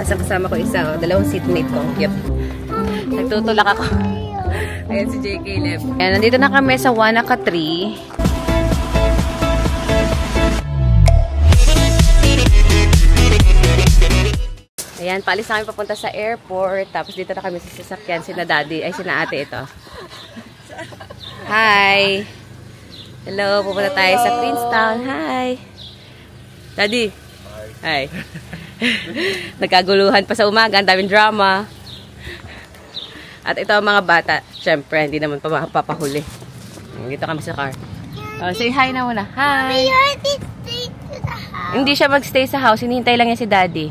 Tapos ang kasama ko isa, oh, dalawang seatmate ko. Ang cute. Nagtutulak ako. Ayan si J. Caleb. Ayan, nandito na kami sa Wanaka Tree. Ayan, paalis na kami papunta sa airport. Tapos dito na kami sa sasakyan. Sina daddy, ay sina ate ito. Hi! Hello, pupunta tayo sa Queenstown. Hi! Daddy! Hi! Nagkaguluhan pa sa umaga. Ang daming drama. At ito ang mga bata. Siyempre, hindi naman pa mapapahuli. Dito kami sa car. Say hi na muna. Hi! Hindi siya magstay sa house. Hinihintay lang niya si daddy.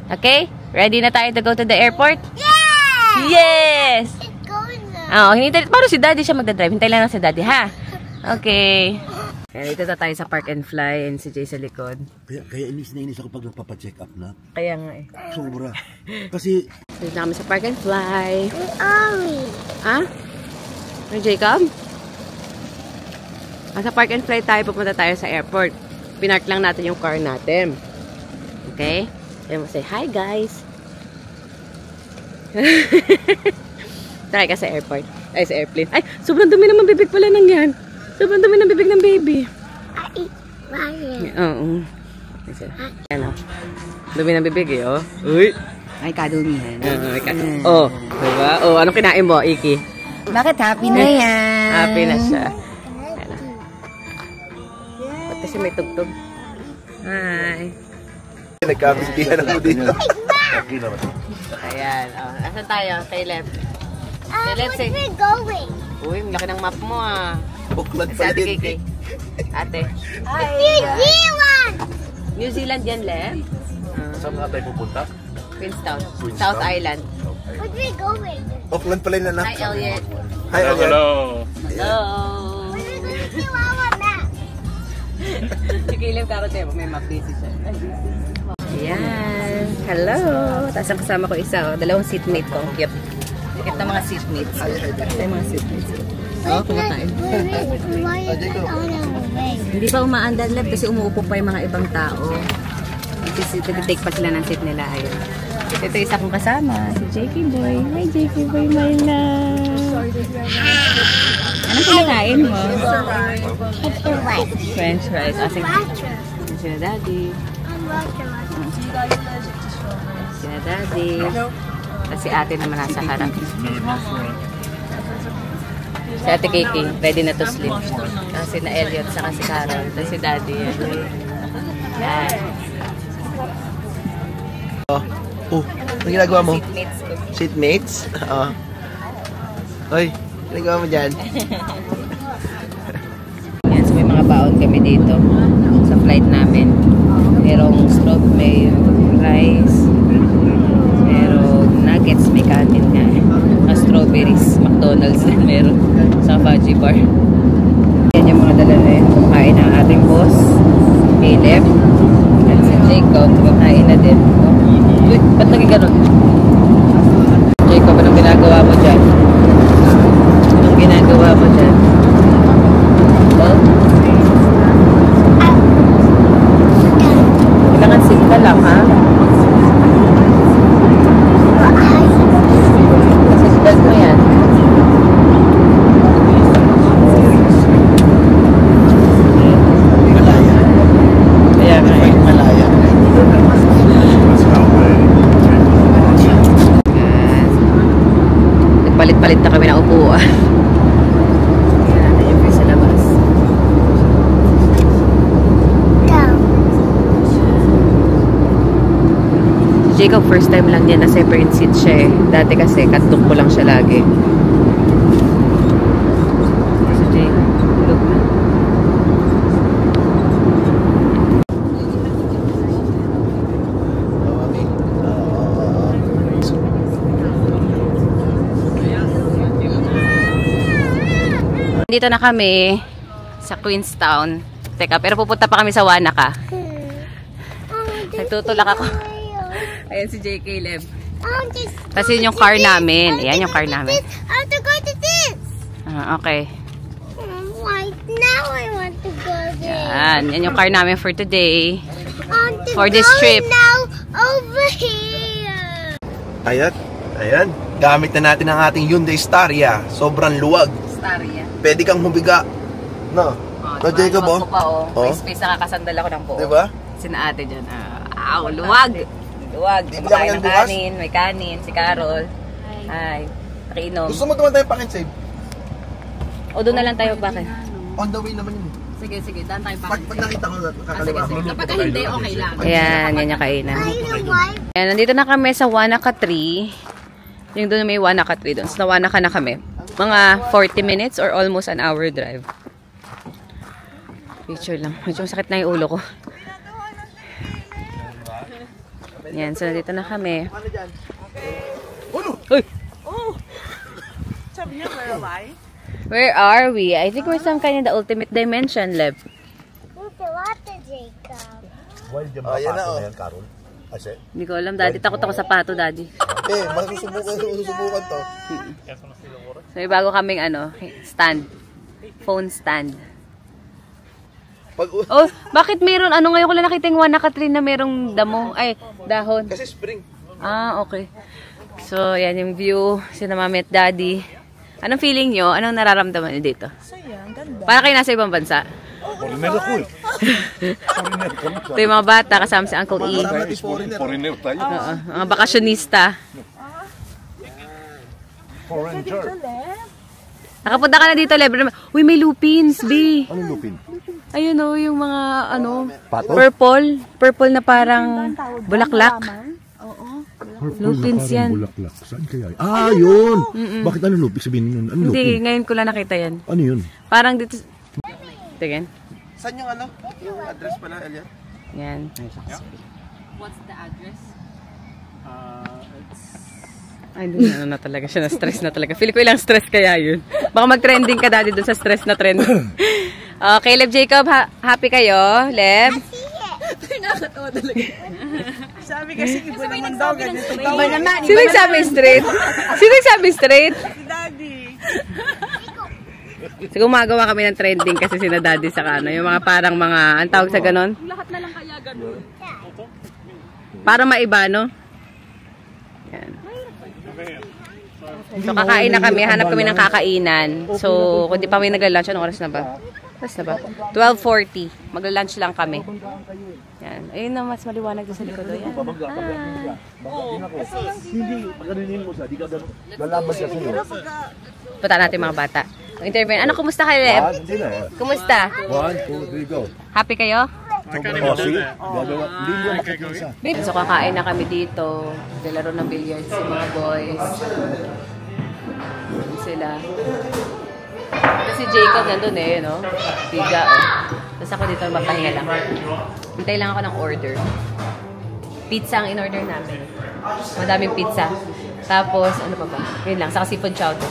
Okay? Ready na tayo to go to the airport? Yeah! Yes! It's going now. Oo, hinihintay. Paano si daddy siya magdadrive? Hintay lang si daddy, ha? Okay. Kaya dito na tayo sa Park and Fly and si Jay sa likod. Kaya inis na inis ako pag nagpapacheck up na. Kaya nga eh. Sobra. Kasi... Dito na kami sa Park and Fly. Ha? Ano, Jacob? Sa Park and Fly tayo, pupunta tayo sa airport. Pinark lang natin yung car natin. Okay? Kaya mo say, hi guys! Try ka sa airport. Ay, sa airplane. Ay, sobrang dumi naman bibig pala nang yan. Sobrang dumi ng bibig ng baby. Ay, bakit? Oo. Ano? Dumi ng bibig eh, oh. Uy! Ay, kadumihan. Oh, diba? Oh, anong kinain mo, Iki? Bakit happy na yan? Happy na siya. Ba't kasi may tugtog? Hi! nagkabintihan ako dito. Ayan. Oh. Asan tayo? Caleb. Where we going? Uy, laki ng map mo ah. Auckland Si pala Ate yun. Kiki. Ate. New Zealand! New Zealand yan, Lem? Saan nga tayo pupunta? Queenstown. South Island. Where we going? Auckland pala yun, anak. Hi, Elliot. Hi, Elliot. Hello. We're going to our map. Si Caleb karote mo, may map busy siya. Ayan. Hello. Tapos ang kasama ko isa, oh, dalawang seatmate ko. Ang cute. Cute na mga seatmates. Ito yung mga seatmates ko. Oh, kumakain. Hindi pa umaandar lab kasi umuupo pa yung mga ibang tao. Kasi take pa sila ng seat nila. Ayun. Ito isa kong kasama, si Jakey Boy. Hi Jakey Boy, my love. Anong pinakain mo? French fries. Sina daddy. Sina daddy. Kasi ate naman nasa harap. Si Ate Kiki, ready na to sleep. Tapos si na Elliot, saka si Carol. Tapos si daddy. Yan. Oh, ano ginagawa mo? Seatmates ko. Seatmates? Oo. Hoy, ginagawa mo dyan? Yan, so may mga baon kami dito sa flight namin. Merong strawberry, rice, merong nuggets, may kanin nga. Strawberries, McDonald's din meron sa fudgy bar. Yan yung mga dala na yun. Kain ng ating boss, Caleb. At si Jacob, kumakain na din. Uy, ba't lagi ganun? Jacob, anong ginagawa mo dyan? Anong ginagawa mo dyan? Oh? Kailangan sit ka lang, ha? Seatbelt mo yan. Malaya. Kaya nga eh. Malaya. Nagpalit-palit na kami ng upuan. Yan, ayun po sa labas. Jacob, first time lang niya na separate seat siya eh. Dati kasi katok ko lang siya lagi. Si Jacob, look na. Dito na kami sa Queenstown. Teka, pero pupunta pa kami sa Wanaka. Nagtutulak ako. Ayan si J. Caleb. Tapos yun yung car namin. Ayan yung car namin. I want to go to this. Okay. Right now I want to go there. Yan yung car namin for today. I want to For this go trip. now over here. Ayan. Gamit na natin ang ating Hyundai Staria. Sobrang luwag. Staria. Pwede kang humiga. No? No, Jacob, oh. May space, nakakasandal ako ng buo. Diba? Sina ate dyan. Luwag. Luwag. Di ba Kumakain yan ng bukas? kanin. May kanin. Si Carol. Ay. Nakiinom. Gusto mo naman tayo pakin save? O doon na lang tayo bakit? On the way naman yun. Sige. Daan tayo Pag nakita ko, kakaliwa ko. Kapag hindi, okay lang. Ayan, ganyan kainan. Ayan, nandito na kami sa Wanaka Tree. Yung doon may Wanaka Tree doon. So, na Wanaka na kami. Mga 40 minutes or almost an hour drive. Picture lang. Medyo sakit na yung ulo ko. Ayan, so nandito na kami. Uy! Where are we? I think we're some kind of the ultimate dimension, Lev. Look at water, Jacob. Ayan na, oh. Hindi ko alam, Daddy. Takot ako sa pato, Daddy. Masusubukan to. So, may bago kaming stand. Phone stand. Oh, bakit meron? Ngayon ko lang nakita yung Wanaka Tree na merong damo. Ay, dahon. Kasi spring. Okay. So, yan yung view. Sina Mami at Daddy. Anong feeling nyo? Anong nararamdaman nyo dito? Saya, ang ganda. Para kayo nasa ibang bansa. Ito yung mga bata kasama si Uncle E. Foreigner tayo. Mga bakasyonista. Nakapunta ka na dito, Lev. Uy, may lupins, B. Anong lupin? Ayun o, yung mga purple. Purple na parang bulaklak. Lupins yan. Bulaklak. Saan kaya? Yun! Bakit ano lupin? Sabihin nun? Ano lupin? Hindi, ngayon ko lang nakita yan. Ano yun? Parang dito. Tingin. Saan yung yung address pala, Elian? Yan. What's the address? Ay, doon na talaga siya. Na-stress na talaga. Feel ko ilang stress kaya yun. Baka mag-trending ka, Daddy, doon sa stress na trend. Okay, Lev Jacob, happy kayo? Lev? Nakakatawa talaga. Sabi kasi iba naman daw. Ganito daw. Sino nagsabi straight? Sino nagsabi straight? Si Daddy. So, gumagawa kami ng trending kasi sina Daddy sa yung mga parang mga, ang tawag sa ganon? Lahat na lang kaya ganun. Para maiba, no? Yan. So, kakain na kami. Hanap kami ng kakainan. So, kung di pa kami nagla-lunch, anong oras na ba? 12:40. Magla-lunch lang kami. Yan. Ayun na, mas maliwanag doon sa likod. Yan. Punta natin mga bata. Interview. Ano, kumusta kayo, Lev? Kumusta? 1, 2, 3, go. Happy kayo? See? So, kakain na kami dito. Naglalaro ng billiards si mga boys. Yan sila. Kasi Jacob nandun no? Tiga, Tapos ako dito magpahinga lang. Hintay lang ako ng order. Pizza ang in-order namin. Madaming pizza. Tapos, ano pa ba? Yun lang, saka seafood chowder.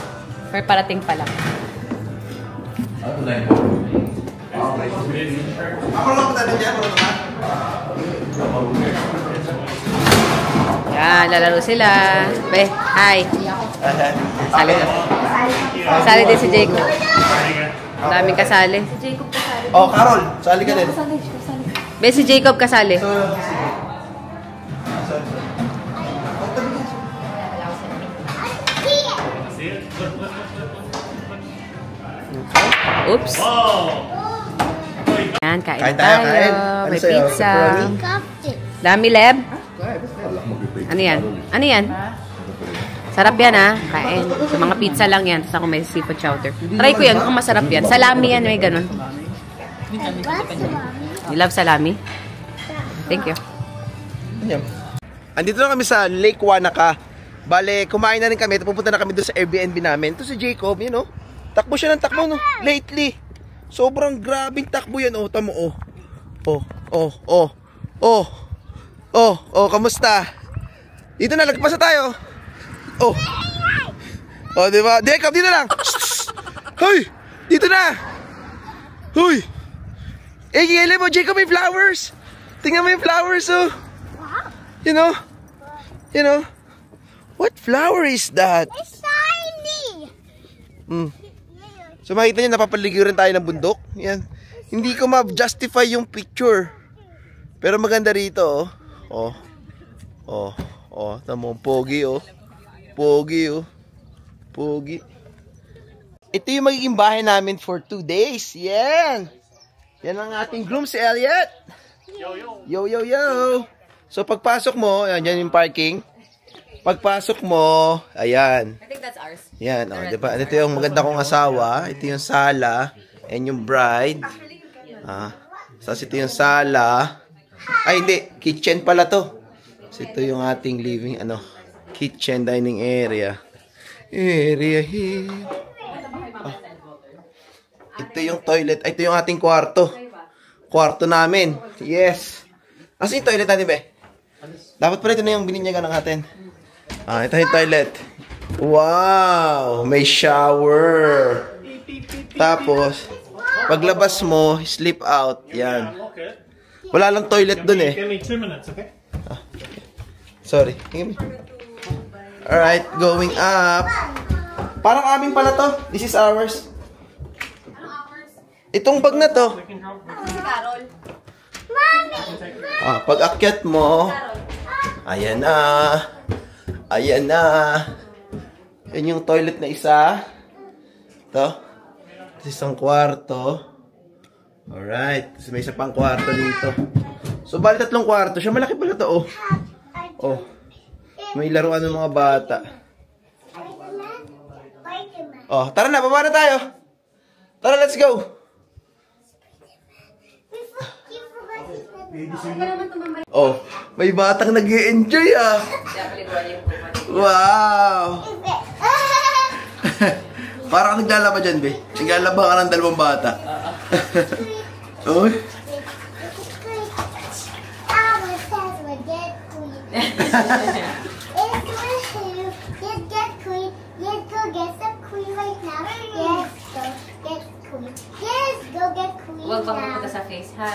May parating pa lang. Yan, lalaro sila. Be, hi. Sali na. Sali din si Jacob. Daming kasali. Si Jacob kasali. Oh, Carol, sali ka din. Be, si Jacob kasali. Oops. Yan, kain tayo. May pizza. Dami, Leb. Ano yan? Ano yan? Sarap yan, ha? Kain. So, mga pizza lang yan. Tapos ako may seafood chowder. Try ko yan. Mukhang masarap yan. Salami yan. May ganun. You love salami? Thank you. Andito na kami sa Lake Wanaka. Bale, kumain na rin kami. Pupunta na kami doon sa Airbnb namin. Ito si Jacob, takbo siya ng takbo, lately. Sobrang grabing takbo yan, tamo, kamusta? Dito na, lagpasa tayo. Diba? Jacob, dito lang. Hoy, dito na. Hoy. Alam mo, Jacob, may flowers. Tingnan mo yung flowers, You know? What flower is that? It's shiny. So makita nyo, napapaliguran tayo ng bundok. Yan. Hindi ko ma-justify yung picture. Pero maganda rito, Oh, tamo, pogi oh. Pogi oh. Pogi. Ito yung magiging bahay namin for 2 days. Yan. Yan ang ating groom, si Elliot. Yo, yo, yo. So, pagpasok mo, yan yung parking. Pagpasok mo, ayan. I think that's ours. Yan, oh, diba? Ito yung maganda kong asawa. Ito yung sala. And yung bride. Tapos ito yung sala. Ay, hindi. Kitchen pala to. So, ito yung ating living, kitchen, dining area. Area here. Oh. Ito yung toilet. Ay, ito yung ating kwarto. Kwarto namin. Yes. Asa yung toilet natin, be? Dapat pala ito na yung bininyagan ng atin. Ito yung toilet. Wow! May shower. Tapos, paglabas mo, sleep out. Yan. Wala lang toilet dun eh. Give me 2 minutes, okay? Sorry. Alright, going up. Parang aming pala to. This is ours. Itong bag na to. Pag akyat mo, ayan na. Ayan na. Yan yung toilet na isa. Ito. Isang kwarto. Alright. May isa pang kwarto dito. So, bali 3 kwarto. Siya malaki pala to, oh. Oh. May laruan ng mga bata. Oh, tara na, baba na tayo. Tara, let's go. Oh, may batang nag-i-enjoy ah. Wow. Parang naglalaba dyan, be. Naglalaba ka ng 2 bata. Oh. Huwag bang mapunta sa face, ha?